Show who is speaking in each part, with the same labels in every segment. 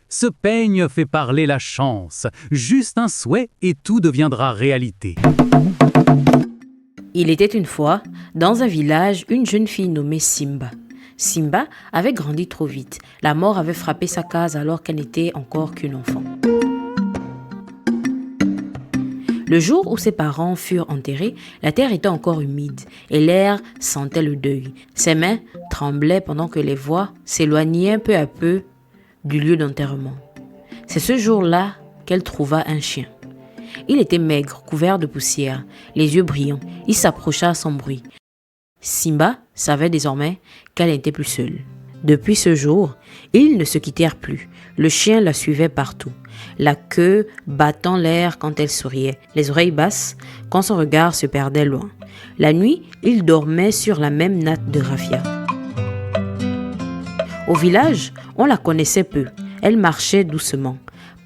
Speaker 1: Ce peigne fait parler la chance. Juste un souhait et tout deviendra réalité.
Speaker 2: Il était une fois, dans un village, une jeune fille nommée Simba. Simba avait grandi trop vite. La mort avait frappé sa case alors qu'elle n'était encore qu'une enfant. Le jour où ses parents furent enterrés, la terre était encore humide et l'air sentait le deuil. Ses mains tremblaient pendant que les voix s'éloignaient peu à peu du lieu d'enterrement. C'est ce jour-là qu'elle trouva un chien. Il était maigre, couvert de poussière, les yeux brillants. Il s'approcha sans bruit. Simba savait désormais qu'elle n'était plus seule. Depuis ce jour, ils ne se quittèrent plus. Le chien la suivait partout, la queue battant l'air quand elle souriait, les oreilles basses quand son regard se perdait loin. La nuit, il dormait sur la même natte de raffia. Au village, on la connaissait peu. Elle marchait doucement,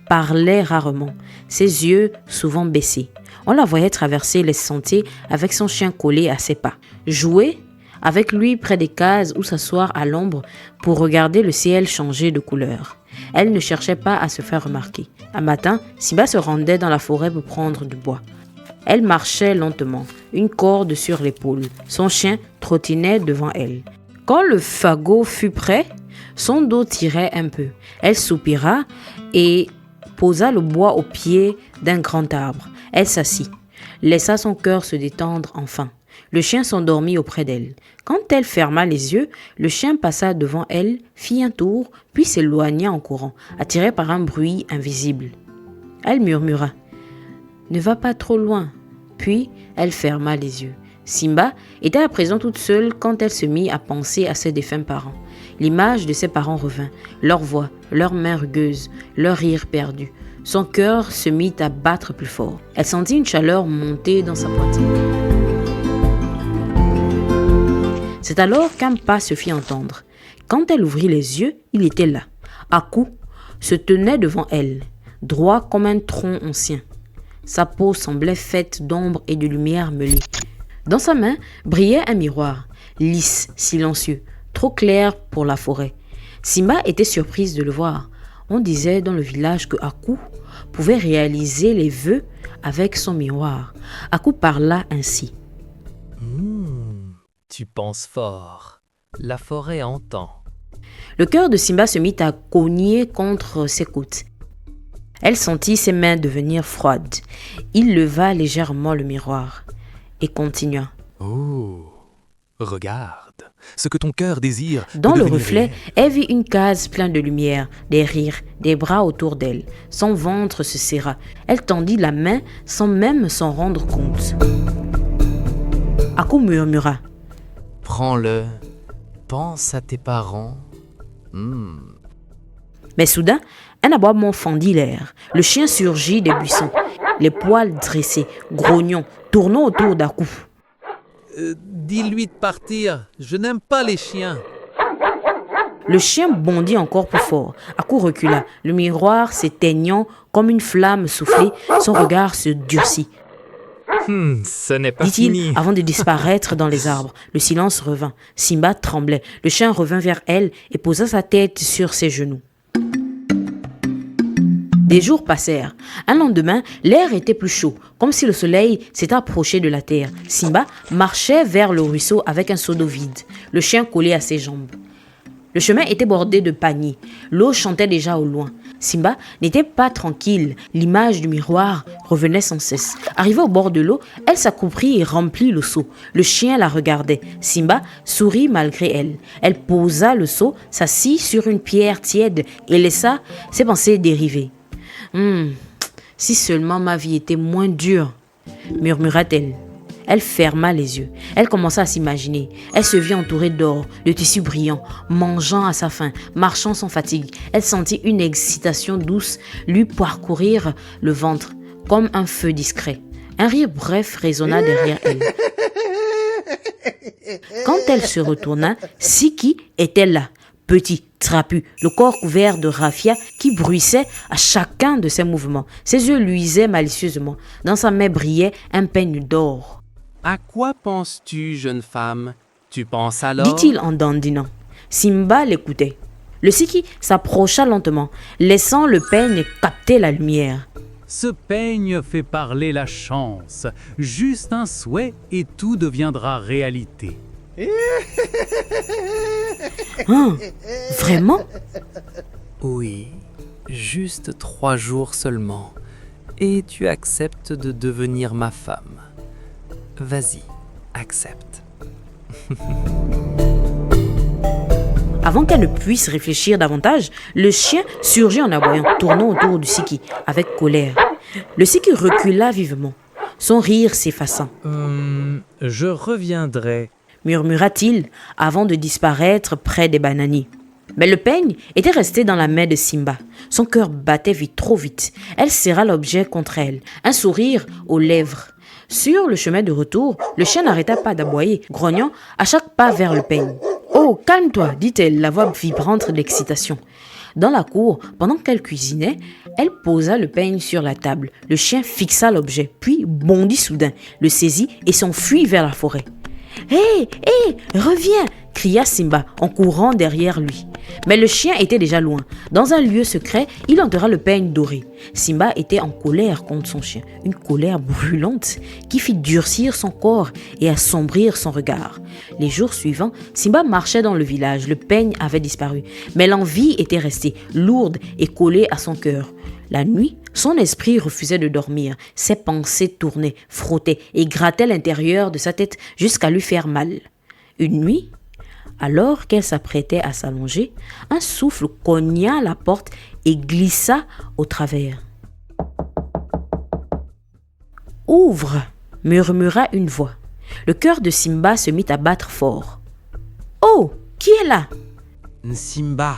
Speaker 2: parlait rarement, ses yeux souvent baissés. On la voyait traverser les sentiers avec son chien collé à ses pas, jouer avec lui près des cases ou s'asseoir à l'ombre pour regarder le ciel changer de couleur. Elle ne cherchait pas à se faire remarquer. Un matin, Simba se rendait dans la forêt pour prendre du bois. Elle marchait lentement, une corde sur l'épaule. Son chien trottinait devant elle. Quand le fagot fut prêt, son dos tirait un peu. Elle soupira et posa le bois au pied d'un grand arbre. Elle s'assit, laissa son cœur se détendre enfin. Le chien s'endormit auprès d'elle. Quand elle ferma les yeux, le chien passa devant elle, fit un tour, puis s'éloigna en courant, attiré par un bruit invisible. Elle murmura « Ne va pas trop loin ». Puis elle ferma les yeux. Simba était à présent toute seule quand elle se mit à penser à ses défunts parents. L'image de ses parents revint, leur voix, leurs mains rugueuses, leur rire perdu. Son cœur se mit à battre plus fort. Elle sentit une chaleur monter dans sa poitrine. C'est alors qu'un pas se fit entendre. Quand elle ouvrit les yeux, il était là. Aku se tenait devant elle, droit comme un tronc ancien. Sa peau semblait faite d'ombre et de lumière mêlée. Dans sa main brillait un miroir, lisse, silencieux, trop clair pour la forêt. Simba était surprise de le voir. On disait dans le village que Aku pouvait réaliser les vœux avec son miroir. Aku parla ainsi.
Speaker 3: Tu penses fort. La forêt entend.
Speaker 2: Le cœur de Simba se mit à cogner contre ses côtes. Elle sentit ses mains devenir froides. Il leva légèrement le miroir et continua.
Speaker 4: Oh, regarde, ce que ton cœur désire.
Speaker 2: Dans le reflet, elle vit une case pleine de lumière, des rires, des bras autour d'elle. Son ventre se serra. Elle tendit la main sans même s'en rendre compte. Aku murmura.
Speaker 3: Prends-le. Pense à tes parents.
Speaker 2: Mais soudain, un aboiement fendit l'air. Le chien surgit des buissons, les poils dressés, grognons, tournant autour d'Aku.
Speaker 5: Dis-lui de partir, je n'aime pas les chiens.
Speaker 2: Le chien bondit encore plus fort. Aku recula, le miroir s'éteignant comme une flamme soufflée, son regard se durcit.
Speaker 3: Ce n'est pas
Speaker 2: Dit-il
Speaker 3: fini.
Speaker 2: avant de disparaître dans les arbres. Le silence revint. Simba tremblait. Le chien revint vers elle et posa sa tête sur ses genoux. Des jours passèrent. Un lendemain, l'air était plus chaud, comme si le soleil s'était approché de la terre. Simba marchait vers le ruisseau avec un seau d'eau vide, le chien collé à ses jambes. Le chemin était bordé de paniers. L'eau chantait déjà au loin. Simba n'était pas tranquille. L'image du miroir revenait sans cesse. Arrivée au bord de l'eau, elle s'accroupit et remplit le seau. Le chien la regardait. Simba sourit malgré elle. Elle posa le seau, s'assit sur une pierre tiède et laissa ses pensées dériver. Si seulement ma vie était moins dure, murmura-t-elle. Elle ferma les yeux. Elle commença à s'imaginer. Elle se vit entourée d'or, de tissus brillants, mangeant à sa faim, marchant sans fatigue. Elle sentit une excitation douce lui parcourir le ventre, comme un feu discret. Un rire bref résonna derrière elle. Quand elle se retourna, Siki était là, petit, trapu, le corps couvert de raffia qui bruissait à chacun de ses mouvements. Ses yeux luisaient malicieusement. Dans sa main brillait un peigne d'or.
Speaker 6: À quoi penses-tu, jeune femme? Tu penses alors?
Speaker 2: Dit-il en dandinant. Simba l'écoutait. Le Siki s'approcha lentement, laissant le peigne capter la lumière.
Speaker 1: Ce peigne fait parler la chance. Juste un souhait et tout deviendra réalité.
Speaker 2: Hein? Vraiment?
Speaker 3: Oui, juste 3 jours seulement. Et tu acceptes de devenir ma femme. Vas-y, accepte.
Speaker 2: Avant qu'elle ne puisse réfléchir davantage, le chien surgit en aboyant, tournant autour du Siki avec colère. Le Siki recula vivement, son rire s'effaçant.
Speaker 3: Je reviendrai.
Speaker 2: Murmura-t-il avant de disparaître près des bananiers. Mais le peigne était resté dans la main de Simba. Son cœur battait vite, trop vite. Elle serra l'objet contre elle, un sourire aux lèvres. Sur le chemin de retour, le chien n'arrêta pas d'aboyer, grognant à chaque pas vers le peigne. « Oh, calme-toi » dit-elle, la voix vibrante d'excitation. Dans la cour, pendant qu'elle cuisinait, elle posa le peigne sur la table. Le chien fixa l'objet, puis bondit soudain, le saisit et s'enfuit vers la forêt. « Hé, reviens !» cria Simba en courant derrière lui. Mais le chien était déjà loin. Dans un lieu secret, il enterra le peigne doré. Simba était en colère contre son chien, une colère brûlante qui fit durcir son corps et assombrir son regard. Les jours suivants, Simba marchait dans le village. Le peigne avait disparu, mais l'envie était restée, lourde et collée à son cœur. La nuit, son esprit refusait de dormir. Ses pensées tournaient, frottaient et grattaient l'intérieur de sa tête jusqu'à lui faire mal. Une nuit, alors qu'elle s'apprêtait à s'allonger, un souffle cogna à la porte et glissa au travers. « Ouvre !» murmura une voix. Le cœur de Simba se mit à battre fort. « Oh, qui est là ?»
Speaker 6: Simba,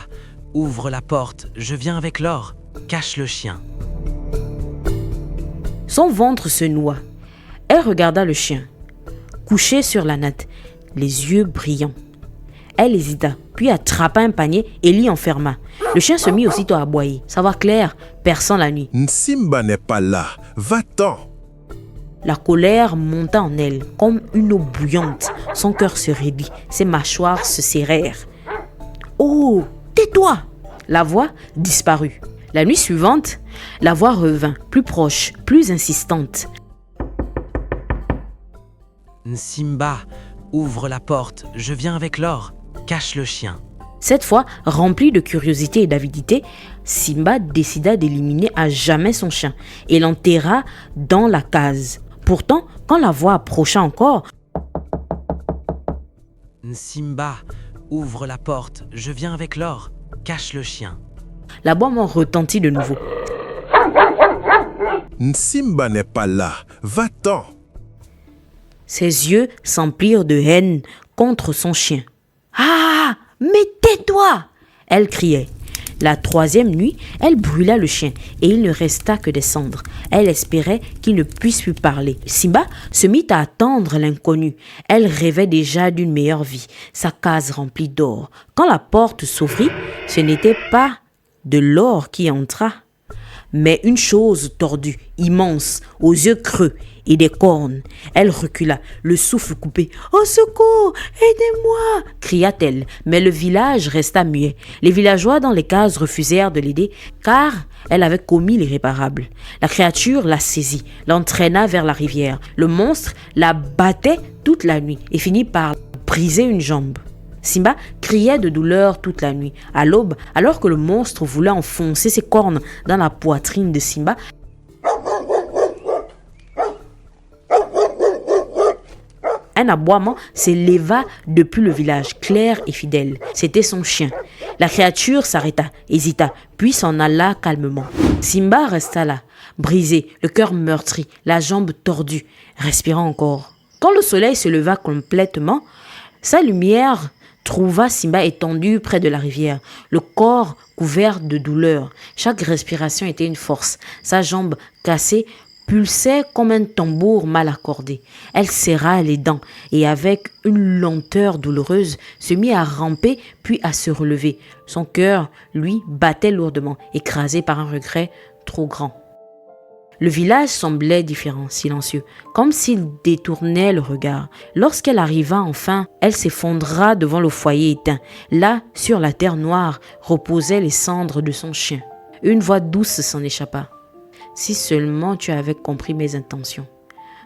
Speaker 6: ouvre la porte, je viens avec l'or. Cache le chien.
Speaker 2: Son ventre se noua. Elle regarda le chien, couché sur la natte, les yeux brillants. Elle hésita, puis attrapa un panier et l'y enferma. Le chien se mit aussitôt à aboyer, sa voix claire perçant la nuit.
Speaker 7: Simba n'est pas là, va-t'en.
Speaker 2: La colère monta en elle comme une eau bouillante. Son cœur se raidit, ses mâchoires se serrèrent. « Oh, tais-toi !» La voix disparut. La nuit suivante, la voix revint, plus proche, plus insistante.
Speaker 6: Simba, ouvre la porte, je viens avec l'or. Cache le chien.
Speaker 2: Cette fois, rempli de curiosité et d'avidité, Simba décida d'éliminer à jamais son chien et l'enterra dans la case. Pourtant, quand la voix approcha encore,
Speaker 6: Simba, ouvre la porte, je viens avec l'or. Cache le chien.
Speaker 2: l'aboiement retentit de nouveau.
Speaker 7: Simba n'est pas là, va-t'en.
Speaker 2: Ses yeux s'emplirent de haine contre son chien. « Ah, mais tais-toi !» elle criait. La troisième nuit, elle brûla le chien et il ne resta que des cendres. Elle espérait qu'il ne puisse plus parler. Simba se mit à attendre l'inconnu. Elle rêvait déjà d'une meilleure vie, sa case remplie d'or. Quand la porte s'ouvrit, ce n'était pas de l'or qui entra, mais une chose tordue, immense, aux yeux creux et des cornes. Elle recula, le souffle coupé. « Au secours, aidez-moi !» cria-t-elle. Mais le village resta muet. Les villageois dans les cases refusèrent de l'aider car elle avait commis l'irréparable. La créature la saisit, l'entraîna vers la rivière. Le monstre la battait toute la nuit et finit par briser une jambe. Simba criait de douleur toute la nuit. À l'aube, alors que le monstre voulait enfoncer ses cornes dans la poitrine de Simba, un aboiement s'éleva depuis le village, clair et fidèle. C'était son chien. La créature s'arrêta, hésita, puis s'en alla calmement. Simba resta là, brisé, le cœur meurtri, la jambe tordue, respirant encore. Quand le soleil se leva complètement, sa lumière trouva Simba étendu près de la rivière, le corps couvert de douleur. Chaque respiration était une force. Sa jambe cassée pulsait comme un tambour mal accordé. Elle serra les dents et avec une lenteur douloureuse se mit à ramper puis à se relever. Son cœur, lui, battait lourdement, écrasé par un regret trop grand. Le village semblait différent, silencieux, comme s'il détournait le regard. Lorsqu'elle arriva enfin, elle s'effondra devant le foyer éteint. Là, sur la terre noire, reposaient les cendres de son chien. Une voix douce s'en échappa. « Si seulement tu avais compris mes intentions. »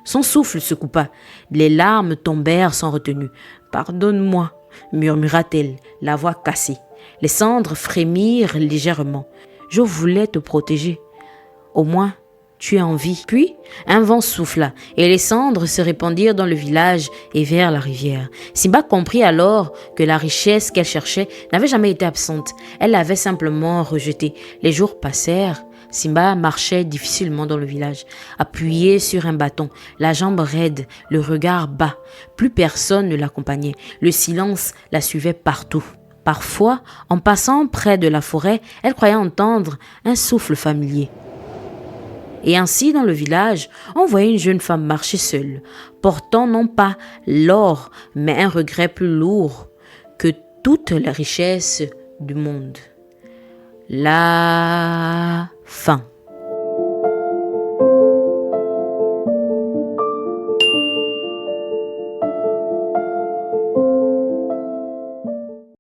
Speaker 2: Son souffle se coupa. Les larmes tombèrent sans retenue. « Pardonne-moi, » murmura-t-elle, la voix cassée. Les cendres frémirent légèrement. « Je voulais te protéger. Au moins, tu es en vie. » Puis, un vent souffla et les cendres se répandirent dans le village et vers la rivière. Simba comprit alors que la richesse qu'elle cherchait n'avait jamais été absente. Elle l'avait simplement rejetée. Les jours passèrent. Simba marchait difficilement dans le village, appuyé sur un bâton, la jambe raide, le regard bas. Plus personne ne l'accompagnait. Le silence la suivait partout. Parfois, en passant près de la forêt, elle croyait entendre un souffle familier. Et ainsi, dans le village, on voyait une jeune femme marcher seule, portant non pas l'or, mais un regret plus lourd que toutes les richesses du monde. La